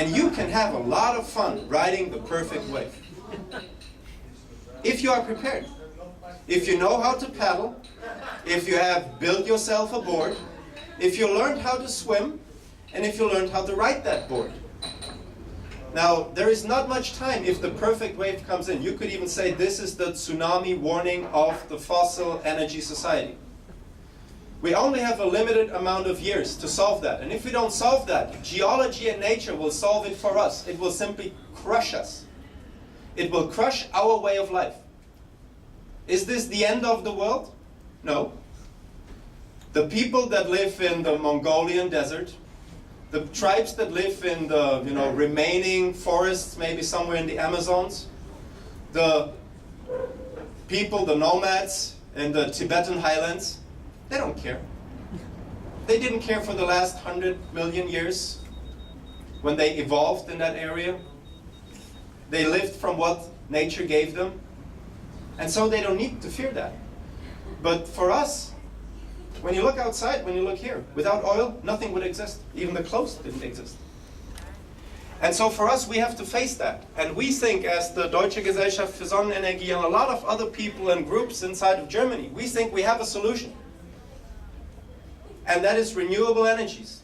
And you can have a lot of fun riding the perfect wave. If you are prepared. If you know how to paddle, if you have built yourself a board, if you learned how to swim, and if you learned how to ride that board. Now, there is not much time if the perfect wave comes in. You could even say this is the tsunami warning of the fossil energy society. We only have a limited amount of years to solve that. And if we don't solve that, geology and nature will solve it for us. It will simply crush us. It will crush our way of life. Is this the end of the world? No. The people that live in the Mongolian desert, the tribes that live in the remaining forests, maybe somewhere in the Amazons, the people, the nomads in the Tibetan highlands, they don't care. They didn't care for the last 100 million years when they evolved in that area. They lived from what nature gave them. And so they don't need to fear that. But for us, when you look outside, when you look here, without oil, nothing would exist. Even the clothes didn't exist. And so for us, we have to face that. And we think, as the Deutsche Gesellschaft für Sonnenenergie and a lot of other people and groups inside of Germany, we think we have a solution. And that is renewable energies.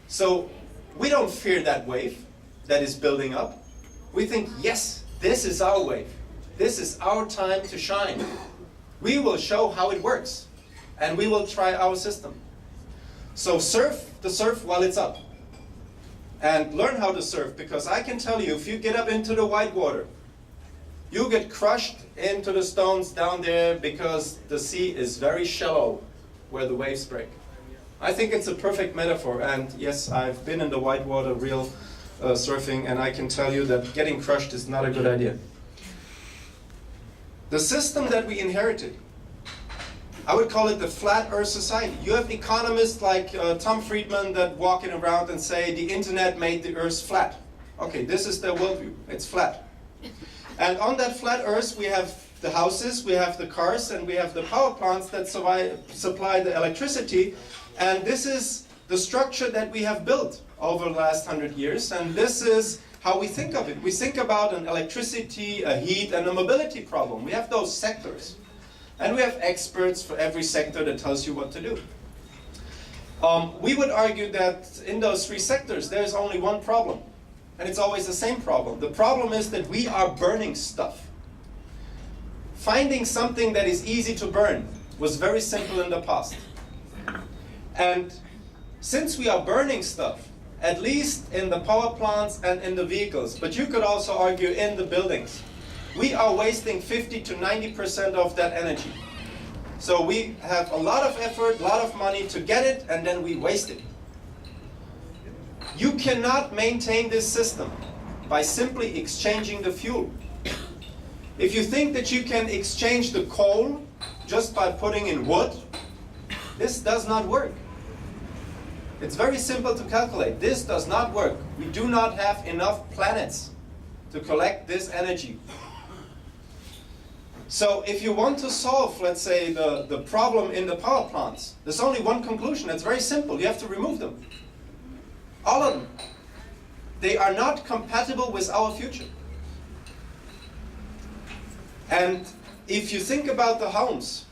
So we don't fear that wave that is building up. We think, yes, this is our wave. This is our time to shine. We will show how it works. And we will try our system. So surf the surf while it's up. And learn how to surf, because I can tell you, if you get up into the white water, you get crushed into the stones down there because the sea is very shallow where the waves break. I think it's a perfect metaphor, and yes, I've been in the white water real surfing, and I can tell you that getting crushed is not a good idea. The system that we inherited, I would call it the flat earth society. You have economists like Tom Friedman that walking around and say the internet made the earth flat. Okay, this is their worldview. It's flat. And on that flat earth we have the houses, we have the cars, and we have the power plants that supply the electricity. And this is the structure that we have built over the last 100 years. And this is how we think of it. We think about an electricity, a heat, and a mobility problem. We have those sectors. And we have experts for every sector that tells you what to do. We would argue that in those three sectors, there's only one problem. And it's always the same problem. The problem is that we are burning stuff. Finding something that is easy to burn was very simple in the past. And since we are burning stuff, at least in the power plants and in the vehicles, but you could also argue in the buildings, we are wasting 50 to 90% of that energy. So we have a lot of effort, a lot of money to get it, and then we waste it. You cannot maintain this system by simply exchanging the fuel. If you think that you can exchange the coal just by putting in wood, this does not work. It's very simple to calculate. This does not work. We do not have enough planets to collect this energy. So if you want to solve, let's say, the problem in the power plants, there's only one conclusion. It's very simple. You have to remove them. All of them. They are not compatible with our future. And if you think about the homes,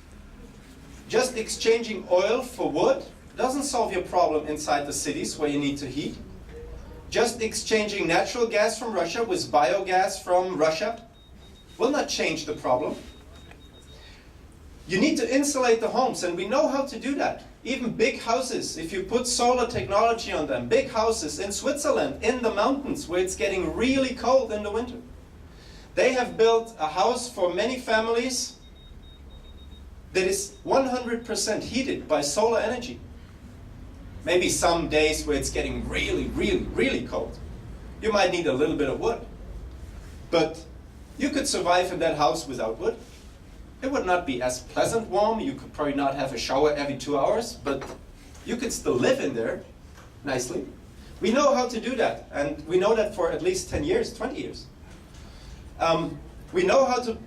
just exchanging oil for wood doesn't solve your problem inside the cities where you need to heat. Just exchanging natural gas from Russia with biogas from Russia will not change the problem. You need to insulate the homes, and we know how to do that. Even big houses, if you put solar technology on them, big houses in Switzerland, in the mountains where it's getting really cold in the winter. They have built a house for many families that is 100% heated by solar energy. Maybe some days where it's getting really, really, really cold, you might need a little bit of wood. But you could survive in that house without wood. It would not be as pleasant warm. You could probably not have a shower every 2 hours, but you could still live in there nicely. We know how to do that, and we know that for at least 10 years, 20 years. We know how to